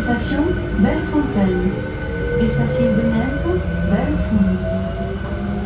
Estação Bellefontaine. Estacionamento Bellefontaine.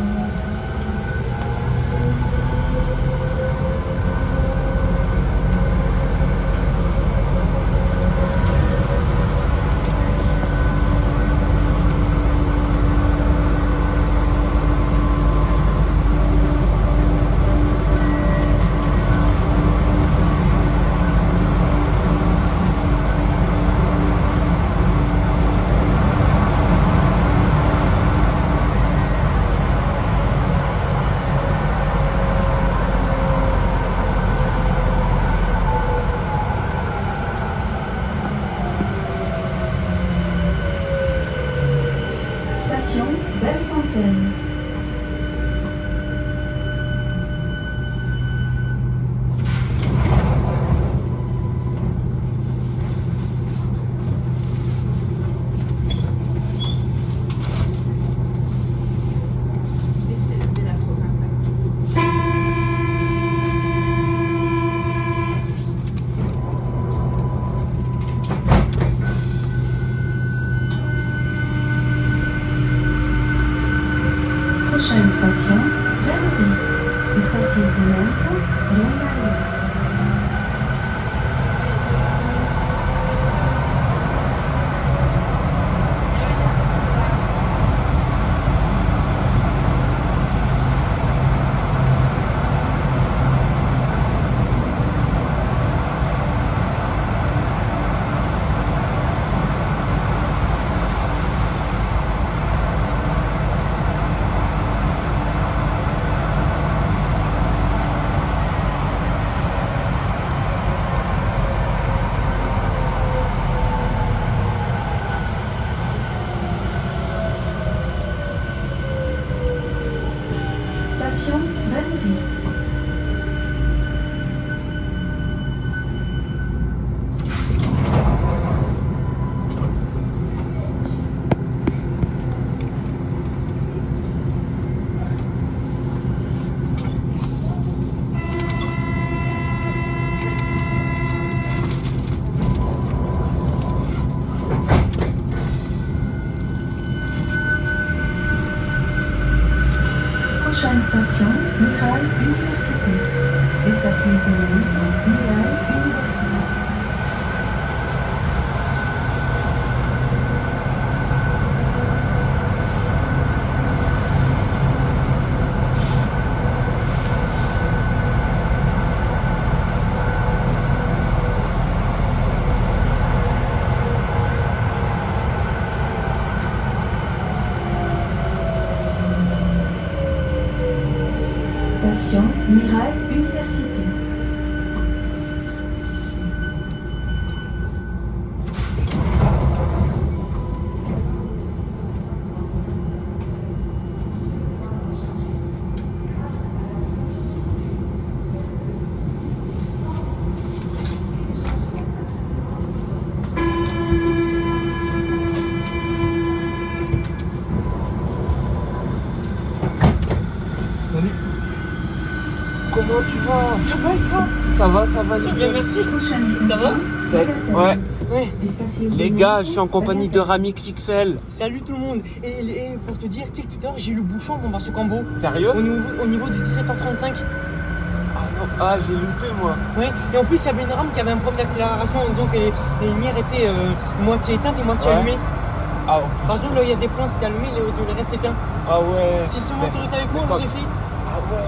Station Bellefontaine. Prochaine station, Galerie. Estacionamento Longaria. Station Galerie. Prochaine station, Mirail Université. Estacionamento Mirail Université. Station Mirail Université. Salut. Comment tu vas? Ça va et toi? Ça va, j'ai bien, merci. Ça va? Ouais. Les gars, je suis en compagnie de Ramix XL. Salut tout le monde. Et pour te dire, tu sais que tout à l'heure j'ai eu le bouchon dans Marceau Cambo. Sérieux? Au niveau de 17h35. Ah, j'ai loupé moi. Ouais. Et en plus il y avait une rame qui avait un problème d'accélération, donc les lumières étaient moitié éteintes et moitié allumées. Ah, Par exemple là il y a des plans c'était allumé, le reste éteint. ah ouais. Si seulement tu étais avec moi, on l'aurait fait. Ah ouais.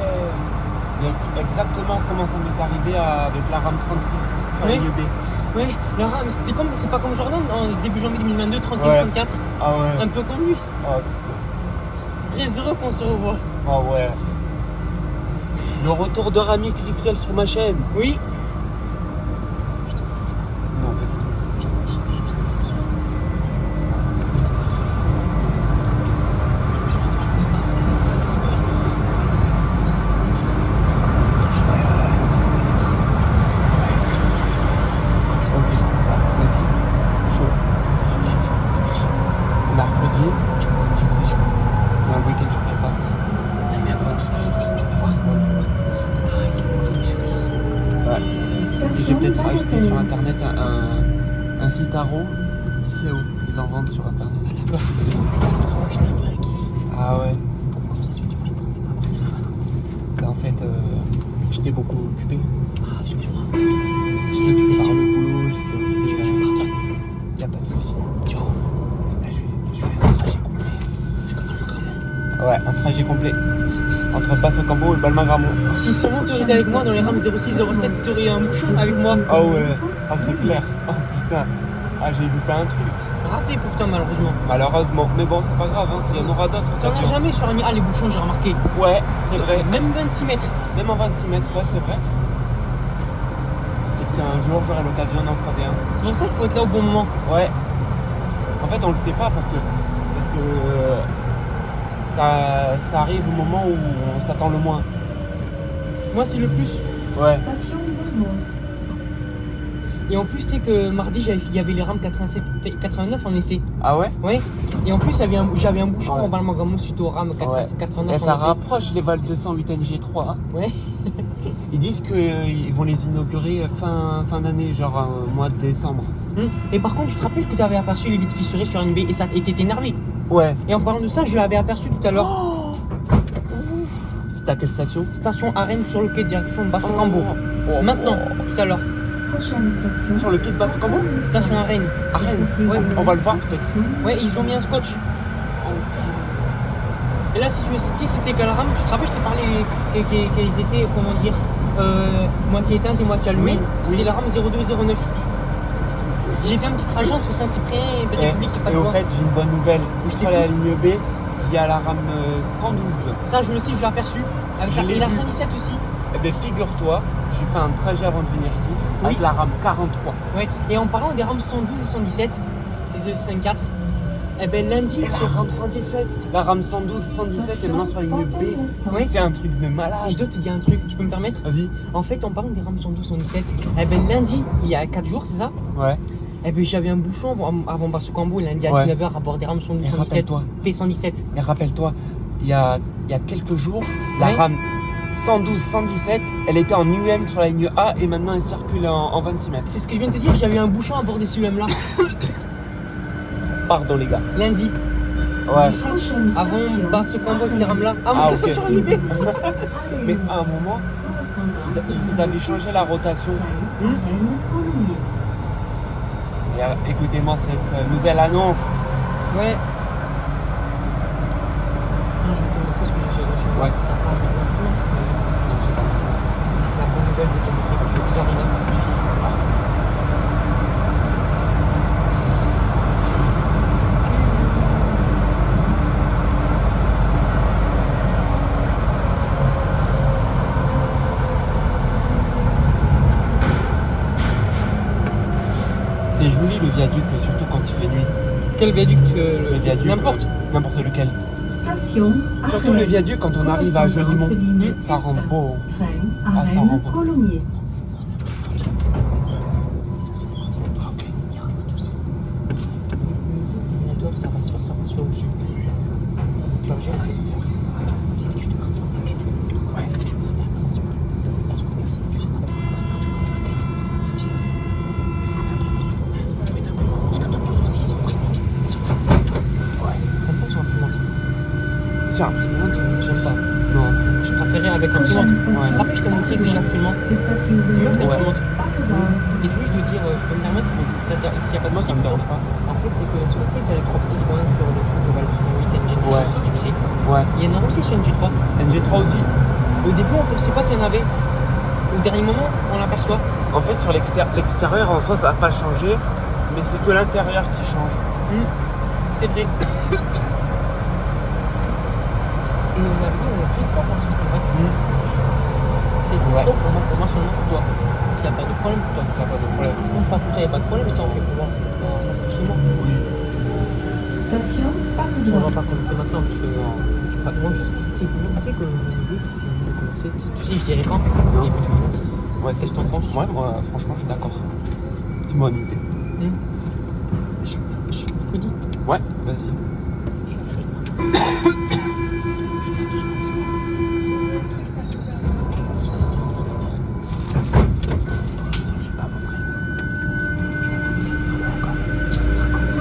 Mais exactement comment ça m'est arrivé avec la RAM 36 sur Oui. l'IEB. Ouais, la rame, c'est pas comme Jordan en début janvier 2022, 31, Ouais. 34. Ah ouais. Un peu comme lui. Ah, Très heureux qu'on se revoie. ah ouais. Le retour de Ramix XL sur ma chaîne. Oui. Non, mercredi, un week-end je ne pas. Ouais. J'ai peut-être acheté sur internet un site tarot C'est où? Ils en vendent sur internet. D'accord. Parce que le travail, j'étais un peu inquiet. Ah ouais. Pourquoi ça se fait du coup, je peux pas mon téléphone? Bah, en fait, j'étais beaucoup occupé. Ah, excuse-moi. J'étais occupé par le boulot, Je j'étais vais occupé. partir. Y a pas de soucis. Tu vois, Je fais un trajet complet. j'ai quand même le Gramont. Ouais, un trajet complet. Entre Basso-Cambo et Balma-Gramont. Si seulement tu étais avec moi dans les rames 06-07, tu aurais un bouchon avec moi. Ah ouais, ah c'est clair. Oh putain. Ah j'ai loupé un truc. Raté pour toi, malheureusement. Malheureusement. Mais bon, c'est pas grave, hein. Il y en aura d'autres. T'en as occasions. jamais sur un IRA les bouchons, j'ai remarqué. Ouais, c'est vrai. Même 26 mètres. Même en 26 mètres, ouais, c'est vrai. Peut-être qu'un jour j'aurai l'occasion d'en croiser un. C'est pour ça qu'il faut être là au bon moment. Ouais. En fait, on le sait pas parce que ça arrive au moment où on s'attend le moins. Moi, c'est le plus. Ouais. Station Mermoz. Et en plus, tu sais que mardi, il y avait les rames 87, 89 en essai. Ah ouais? Ouais. Et en plus, j'avais un bouchon Ouais. en Balma-Gramont suite aux rames 87, 89 Et en ça essai. rapproche les Val 208 NG3. Hein. Ouais. Ils disent qu'ils vont les inaugurer fin d'année, genre mois de décembre. Et par contre, tu te rappelles que tu avais aperçu les vitres fissurées sur NB et ça t'était énervé. Ouais. Et en parlant de ça, je l'avais aperçu tout à l'heure. Oh, c'était à quelle station? Station Arène sur le quai direction Basso-Cambo. Oh, Maintenant, tout à l'heure. Prochaine station. Sur le quai de Basso-Cambo? Station Arène. À Rennes. Ouais. On va le voir peut-être. Ouais, ils ont mis un scotch. Et là, si tu veux citer, c'était quelle rame? Tu te rappelles, je t'ai parlé qu'ils étaient, comment dire, moitié éteinte et moitié allumée. Oui, C'était oui. la rame 0209. J'ai fait un petit trajet entre Saint-Cyprien et République et Et Padoua. au fait, j'ai une bonne nouvelle. Oui, je Sur la t'écoute. ligne B, il y a la rame 112. Ça, je le sais, je l'ai aperçu. Avec Je l'ai et la vu. 117 aussi. Eh bien, figure-toi, j'ai fait un trajet avant de venir ici avec Oui. la rame 43. Ouais. Et en parlant des rames 112 et 117, c'est le 54. Eh ben lundi, Et la sur... rame 117, la rame 112, 117 et maintenant sur la ligne B. Ouais. C'est un truc de Je malade. dois te dire un truc, tu peux me permettre? Vas-y. En fait, en parlant des rames 112, 117, eh ben lundi, il y a 4 jours, c'est ça? Ouais. Eh ben j'avais un bouchon avant Basso-Cambo, lundi à Ouais. 19h, à bord des rames 112, Et 117, rappelle-toi, P117. et rappelle-toi, il y a quelques jours, la Ouais. rame 112, 117, elle était en UM sur la ligne A et maintenant elle circule en 26 mètres. C'est ce que je viens de te dire, j'avais un bouchon à bord des CUM là, Pardon les gars. lundi, Ouais. Prochaine avant station. Basso-Cambo avec ces rames là. Ah, Ah, mon casse ok. sur un IB. Mais à un moment, ils avaient changé la rotation. Et écoutez-moi cette nouvelle annonce. Ouais. Non, je vais te montrer ce que j'ai reçu. Ouais. T'as pas de influence, tu vois. Non, j'ai pas compris. La bonne nouvelle, je vais te montrer parce que j'arrive. C'est joli le viaduc, surtout quand il fait nuit. Quel viaduc Le viaduc. N'importe. N'importe lequel. Station. Surtout le viaduc quand on arrive à Jolimont. Ça rend beau. Train Ah, ça rend beau. Colomiers. Ça, c'est pour dire. Ah, ok. Il y a un tout ça. Bientôt, ça va se faire, ça va se faire aussi. Tu vas gérer, ça va se faire. Je te parle de l'enquête. Ouais. Je me rappelle pas quand tu parles. Parce que tu sais pas. Je sais. Tu mets l'imprimante. Parce que toi, tes soucis sont imprimantes. Ouais. T'aimes pas sur imprimante? C'est imprimante. J'aime pas. Non. Je préférais avec imprimante. Je te rappelle, je t'ai montré que j'ai actuellement. C'est mieux que l'imprimante. Et tu juste de dire, je peux me permettre, s'il n'y a pas de Moi ça me dérange pas. En fait, c'est que tu sais, tu as les 3 petits points sur le truc de Val sur le 8 NG3, Ouais. si tu le sais. Ouais. Il y en a aussi sur NG3. NG3 aussi. Au début, on ne pensait pas qu'il y en avait. Au dernier moment, on l'aperçoit. En fait sur l'extérieur en soi ça va pas changer, mais c'est que l'intérieur qui change. C'est vrai. Et on a pris une fois parce que c'est vrai. C'est Ouais. trop pour moi seulement pour toi. S'il n'y a pas de problème pour toi. S'il y a pas de problème. Non, c'est pas pour toi, il n'y a pas de problème, si on fait pour moi. Ça serait chez moi. Oui. Station Pâte On va d'Oie. pas commencer maintenant parce que moi je sais que le but c'est de commencer. Tu sais, je dirais quand? Non. Début 2026. Ouais, c'est Qu'est-ce que t'en penses? Ouais, moi franchement je suis d'accord. Dis-moi une idée. Chaque mercredi. Ouais, vas-y. Je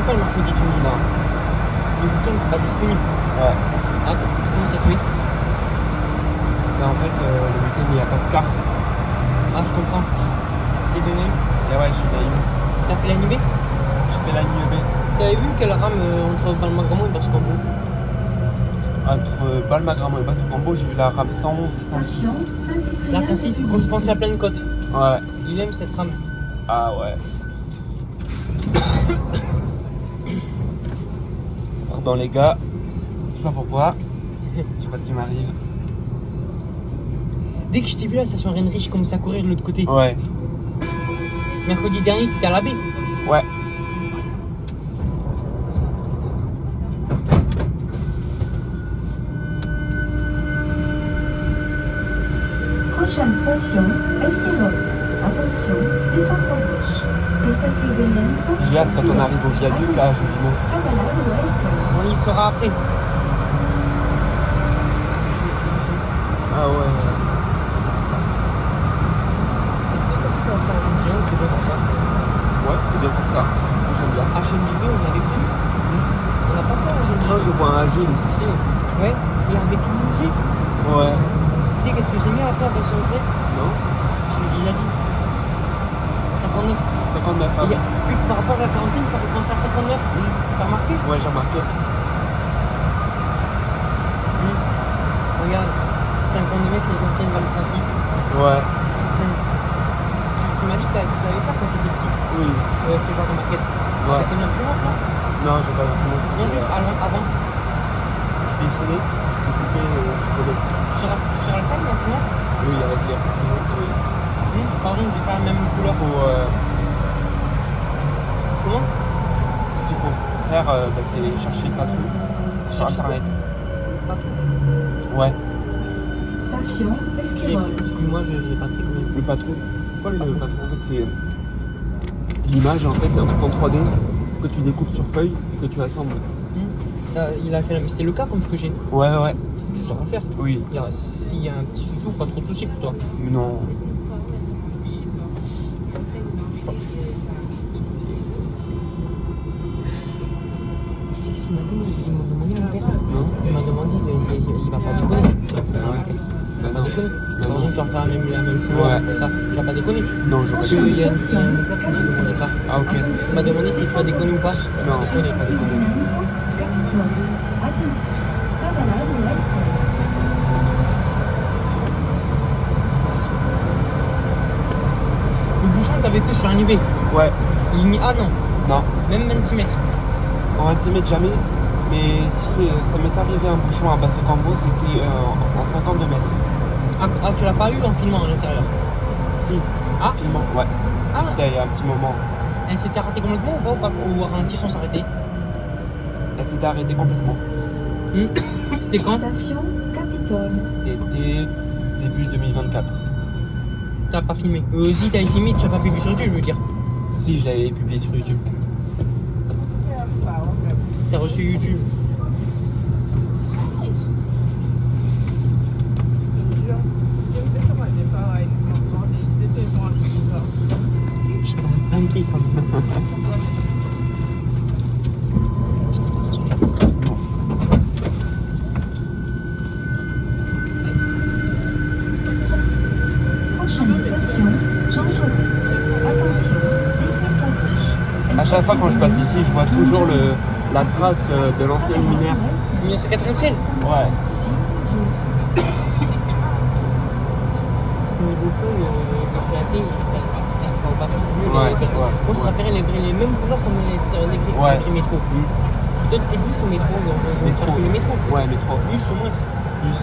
Pas le mercredi, tu me dis là. Le week-end, t'es pas disponible. Ouais. Ah, comment ça se fait? Mais en fait, le week-end, il n'y a pas de car. Ah, je comprends. T'es de Naïm? Et ouais, je suis naïf. T'as fait la NUB? J'ai fait la NUB. T'avais vu quelle rame entre Balmagramont et Basse-Cambo? Entre Balmagramont et Basse-Cambo, j'ai eu la rame 111 et 106. La 106, grosse pensée à pleine côte. Ouais. Il aime cette rame. Ah ouais. Pardon les gars, je sais pas pourquoi, je sais pas ce qui m'arrive. Dès que je t'ai vu à la station Rennery, je commençais à courir de l'autre côté. Ouais. Mercredi dernier, t'étais à la baie. Ouais. Prochaine station, Esquirol. Attention, descente à gauche. Estación Belento. J'ai hâte quand on arrive au viaduc à Joliment. Cabalado Oeste. On y sera après. Ah ouais. Est-ce que ça peut faire un jeu de géant ou c'est bien comme ça? Ouais, c'est bien comme ça. Moi, j'aime bien. HMJ2, on avait pris. On n'a pas fait un jeu de Ah, je vois un AG, il est stylé. Ouais, et avec l'ING. Ouais. Tu sais, qu'est-ce que j'ai mis après à la station 16? Non. Je l'ai déjà dit. 59. 59 Et hein. vu que c'est par rapport à la quarantaine, ça reprend ça à 59. T'as remarqué? Ouais, j'ai remarqué. Regarde, 52 mètres, les anciennes valent 106. Ouais. Tu m'as dit que tu savais faire quand tu étais petit. Oui. Ce genre de maquette. Ouais. T'as connu imprimante, non? Non, j'ai pas vraiment. Non, juste avant. Je dessinais, je découpais, je collais. Tu saurais le faire, l'imprimante? Oui, avec les imprimantes, oui. Par exemple, de faire la même couleur. Faut, Comment? ce qu'il faut faire, c'est chercher le patron sur internet. Ouais. Station Esquirol. Excuse-moi, je l'ai pas pris. Le patron. C'est quoi le patron? En fait, c'est l'image, en fait, c'est un truc en 3D que tu découpes sur feuille et que tu assembles. Ça, il a fait mais c'est le cas comme ce que j'ai. Ouais, ouais. Tu sauras faire. Oui. S'il y a un petit souci ou pas trop de soucis pour toi. Non. Tu sais que s'il m'a demandé mon père. Non. Il m'a demandé, il va pas déconner. Ouais. Bah Pas non. déconner. Bah Par non. exemple, tu vas faire la même couleur, Ouais. comme ça. Tu vas pas déconner. Non, je Parce vais qu'il y a pas. un père qui m'a demandé ça. Ah, ok. Il m'a demandé si tu vas déconner ou pas. Non, pas déconner. Capitol. Attention, Cabalado Oeste. Le bouchon, t'avais que sur un UB. Ouais. Ligne A, non. Non. Même 26 mètres. En 26 mètres, jamais. Mais si ça m'est arrivé un bouchon à Basse-Cambo, c'était en 52 mètres. Ah, tu l'as pas eu en filmant à l'intérieur? Si. Ah. Filmant, ouais. Ah. C'était il y a un petit moment. Elle s'était arrêtée complètement ou pas? Ou ralenti sans s'arrêter? Elle s'était arrêtée complètement. C'était quand? Station Capitol. C'était début 2024. T'as pas filmé. Si t'avais filmé, tu n'as pas publié sur YouTube, je veux dire. Si, je l'avais publié sur YouTube. T'as reçu YouTube. Je t'ai invité comme Prochaine station, Jean Jaurès. Attention, descente à gauche. À chaque fois quand je passe ici, je vois toujours la trace de l'ancien luminaire. 1993. Ouais. Parce que niveau feu, le fait ça va pas trop, c'est mieux. Ouais, Moi, je ouais. préférais les mêmes couleurs comme les gris métro. Toi, t'es bus ou métro? Métro. Le métro. Ouais, métro. Bus au moins. Bus,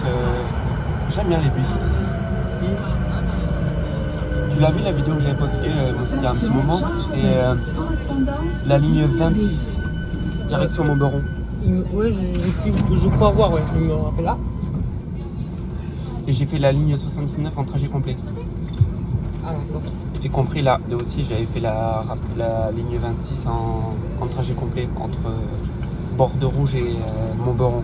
j'aime bien les bus. Tu l'as vu la vidéo que j'avais postée, c'était un petit moment, c'était la ligne 26, direction Montberon. Ouais, je crois voir, ouais, je me rappelle là. Et j'ai fait la ligne 79 en trajet complet. Ah d'accord. Y compris là aussi, j'avais fait la ligne 26 en trajet complet entre Bordeaux-Rouge et Montberon.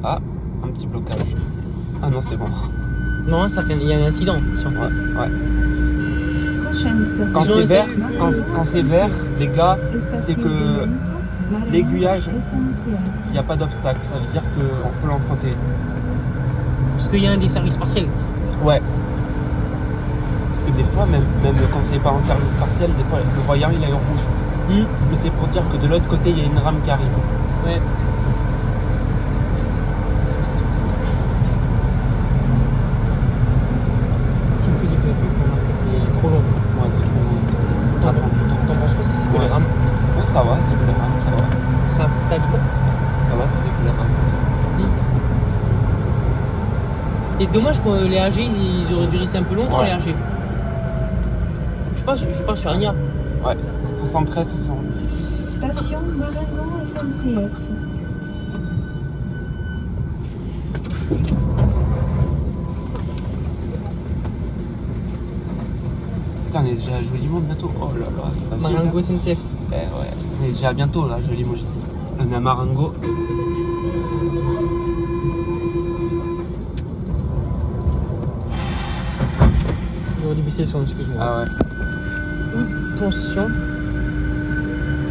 Ah, un petit blocage. Ah non, c'est bon. Non, ça fait, il y a un incident. Si on peut. Ouais. Prochaine station. Quand Ils ont c'est vert, essayé. quand c'est vert, les gars, c'est Station que de Nantes, l'aiguillage, SNCF. il n'y a pas d'obstacle. Ça veut dire qu'on peut l'emprunter. Parce qu'il y a un des services partiels. Ouais. Parce que des fois, même quand c'est pas en service partiel, des fois le voyant il est au rouge. Mais c'est pour dire que de l'autre côté il y a une rame qui arrive. Ouais. Si on fait des peu, c'est trop long. Ouais, c'est trop. Ça prend du temps. T'en penses quoi si c'est que Ouais. les rames? Oh, ça va, c'est que les rames, ça va. Ça, t'as dit quoi? Ça va, c'est que les rames. Et dommage que les AG, ils auraient dû rester un peu longtemps, Ouais. les AG. Je passe sur Agna. Ouais. 73, 70. Station Marengo SNCF. Putain, on est déjà à Jolimont bientôt. Oh là là, c'est pas Marengo SNCF. Ouais, on est déjà bientôt là, Jolimont. On est à Marengo. J'aurais dû baisser le son, excuse-moi. Ah ouais. Attention,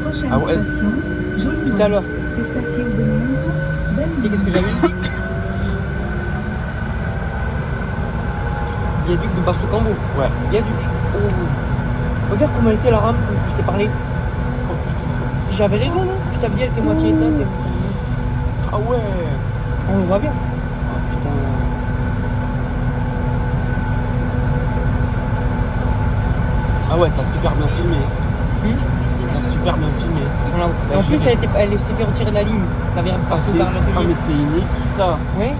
Prochaine Ah ouais. station. Jolimont. tout à l'heure. Station de Nantes. Tu sais qu'est-ce que j'avais dit? Viaduc de Basso-Cambo. Ouais. Viaduc. Regarde comment était la rame, comme ce que je t'ai parlé. Oh putain. J'avais raison, non? Je t'avais dit, elle était moitié éteinte. Ah ouais. On le voit bien. Oh putain. Ah ouais, t'as super bien filmé. T'as super bien filmé. Voilà. Et en plus, elle s'est fait retirer de la ligne. Ça vient Ah, partout c'est... d'argent. ah mais c'est inédit ça. Ouais.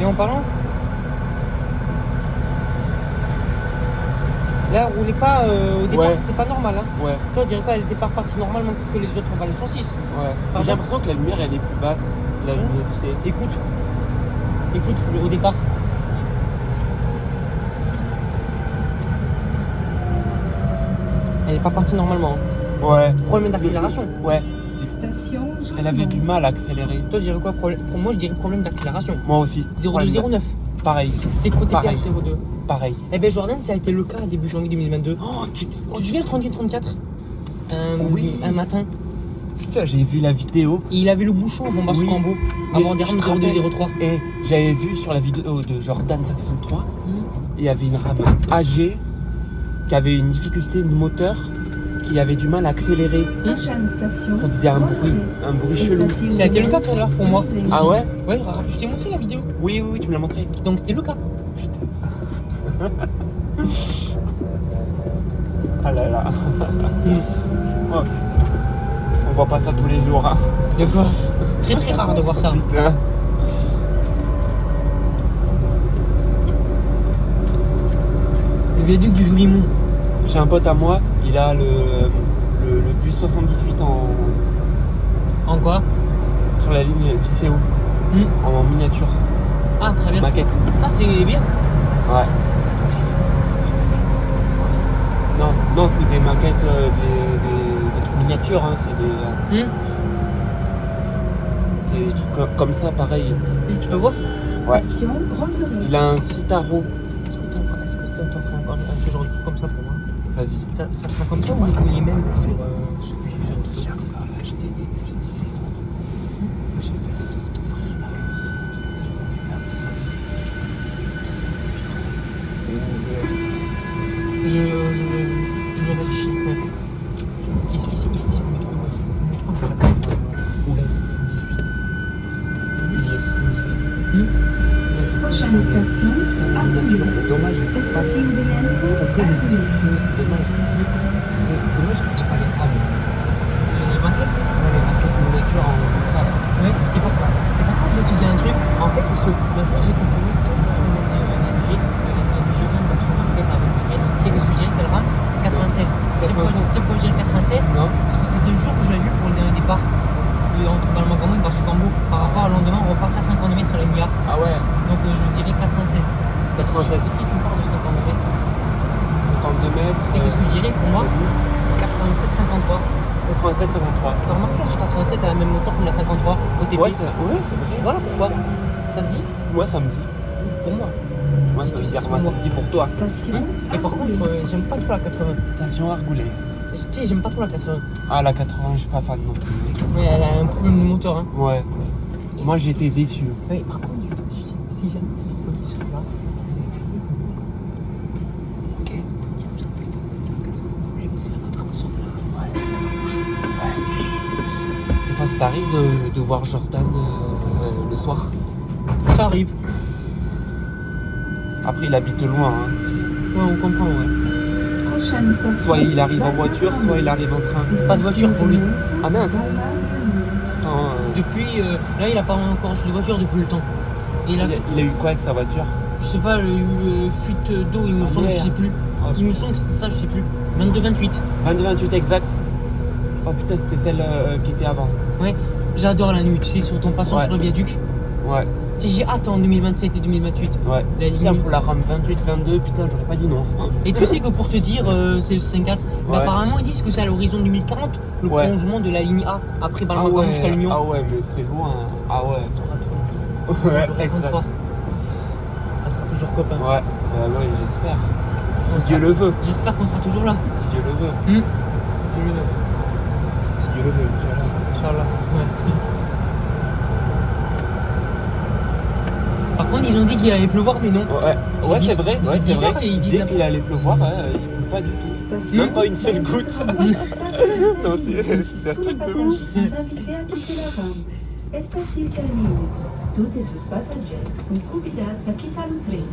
Et en parlant, là, elle roulait pas au départ, Ouais. c'était pas normal. Hein. Ouais, Toi, on dirait pas, elle était pas repartie normalement que les autres en valent 106. ouais. Par J'ai exemple. l'impression que la lumière elle est plus basse, la Ouais. luminosité. Écoute, au départ. Elle est pas partie normalement. Hein. Ouais. Problème d'accélération. Ouais. Station Jolimont. Elle avait du mal à accélérer. Toi, tu dirais quoi problème? Pour moi, je dirais problème d'accélération. Moi aussi. 0209. Pareil. C'était côté Pareil. PL 02. Pareil. Eh ben Jordan, ça a été le cas début janvier 2022. Oh, Tu te souviens 38-34 Oui. Un matin. Putain, j'ai vu la vidéo. Et il avait le bouchon au Basso Oui. Cambo. Mais Avant des rames je te rappelle. 0203. Et j'avais vu sur la vidéo de Jordan 503, il y avait une rame AG qui avait une difficulté de moteur, qui avait du mal à accélérer. Prochaine station. Ça faisait un bruit chelou. Ça a été le cas tout à l'heure pour moi. Ah ouais? Ouais, je t'ai montré la vidéo. Oui, oui, oui, tu me l'as montré. Donc c'était le cas. Ah là là. Oh, on voit pas ça tous les jours. Hein. De quoi? Très très rare de voir ça. Putain. Le viaduc du Joulimont. J'ai un pote à moi, il a le bus 78 En quoi? sur la ligne Tisséo, en miniature, Ah, très bien. maquette. Ah, c'est bien. Ouais. Non, c'est des maquettes, des trucs miniatures, hein, c'est des trucs comme ça, pareil. Tu peux voir? Ouais. Station Roseraie. Il a un Citaro. Est-ce que t'en ferais encore ce genre de truc comme ça pour moi? Vas-y. Ça sera comme ça ou les mêmes sur ce que j'ai vu? J'ai acheté des bus différents. J'ai fait t'offrir là. Je réfléchis. Ouais. Ici, on met trop. Ou la 78. Oui, la 78. Prochaine station. Miniature. Dommage, ils font pas. Station de Nantes. Ils font que des bus Tisséo, c'est dommage. C'est dommage qu'ils ne font pas les rames. Les maquettes. Ouais, les maquettes miniatures en comme ça. Ouais. Et par contre, je vais te dire un truc. En fait, maintenant j'ai compris qu'ils sont une version maquette à 26 mètres. Tu sais qu'est-ce que je dirais? Quelle rame? 96. Tu sais pourquoi je dirais 96? Non. Parce que c'était le jour où je l'ai vu pour le passer à 52 mètres à la ligne A. Ah ouais, Donc je dirais 96. 96. Et si tu pars de 52 mètres, 52 mètres. tu sais que ce que je dirais pour moi, 87-53. 87, 53. T'as remarqué, H87 a la même moteur que la 53 au début. Ouais, c'est vrai. Voilà pourquoi. Ça te dit? Moi, ça me dit. Pour moi. Moi, Si ça tu me sais, dit, c'est moi, pour ça moi. me dit pour toi. Station. Et par contre, j'aime pas trop la 80. Station Argoulet. Tu sais, j'aime pas trop la 80. Ah, la 80, je suis pas fan non plus. Ouais, elle a un problème de moteur. Hein. Ouais. Moi, j'ai été déçu. Oui, par contre, si jamais. Ok, je sais pas. Ok. Des fois, ça t'arrive de voir Jordan le soir. Ça arrive. Après, il habite loin. Hein. Ouais, on comprend, ouais. Prochaine station. Soit il arrive en voiture, soit il arrive en train. Pas de voiture pour lui. Ah mince. Pourtant, Depuis, là, il a pas encore reçu de voiture depuis le temps. Et là, il a eu quoi avec sa voiture? je sais pas, le fuite d'eau, il me Ah, semble, je sais merde. plus. Oh, Il me semble que c'était ça, je sais plus. 22-28. 22-28 exact. Oh putain, c'était celle qui était avant. Ouais, j'adore la nuit, tu sais, sur ton passant Ouais. sur le viaduc. Ouais, Tu sais, j'ai hâte en 2027 et 2028. ouais. La Putain, ligne. pour la RAM 28-22, putain, j'aurais pas dit non. Et tu sais que pour te dire, c'est le 5-4, mais Ouais. apparemment ils disent que c'est à l'horizon 2040, le Ouais. prolongement de la ligne A, après Ah Balma ouais, jusqu'à l'Union. ah ouais, mais c'est loin. Ah ouais. Ouais, exact. Ça sera toujours copain. Ouais, bah ouais, j'espère. On Si Dieu sera- le veut. J'espère qu'on sera toujours là. Si Dieu le veut. Si Dieu le veut. Si Dieu le veut, Inch'Allah. Inch'Allah. Ouais. Par contre, ils ont dit qu'il allait pleuvoir, mais non. Ouais, C'est ouais, c'est bizarre- vrai. c'est Ouais, c'est bizarre, vrai. et ils Il disent disait la- qu'il allait pleuvoir, il pleut pas du tout. Station. Même pas une seule goutte. Non, c'est un Tous les truc de passagers ouf. sont invités à quitter la rampe. Esta cita é livre. Todos os passageiros são convidados a quitar o trem.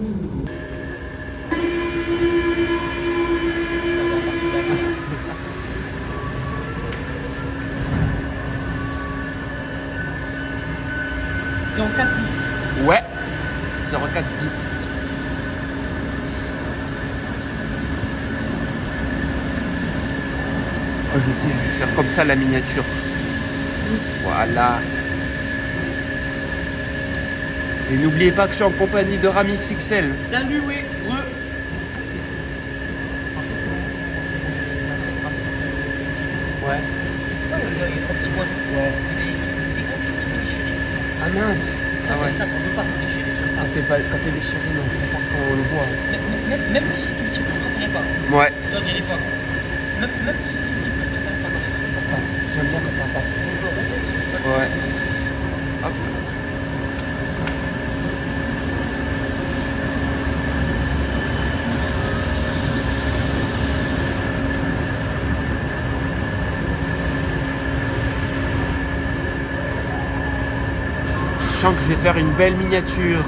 C'est en 4-10. Ouais. 0410. Oh, je sais, je vais faire comme ça la miniature. Voilà. Et n'oubliez pas que je suis en compagnie de Ramix XL. Salut, oui, Ouais. Parce que tu vois, il y a 3 petits points. Ouais. Il est un tout petit peu déchiré. Ah mince. Ah ouais. Ça, t'en veux pas déchirer, j'aime pas. Quand c'est déchiré, non, je préfère quand on le voit. Même si c'est tout petit peu, je préférais pas. Ouais. Je leur dirais pas. Même si c'est tout petit peu, je préfère pas. Je préfère pas. J'aime bien quand c'est intact. Ouais. Hop. Je sens que je vais faire une belle miniature.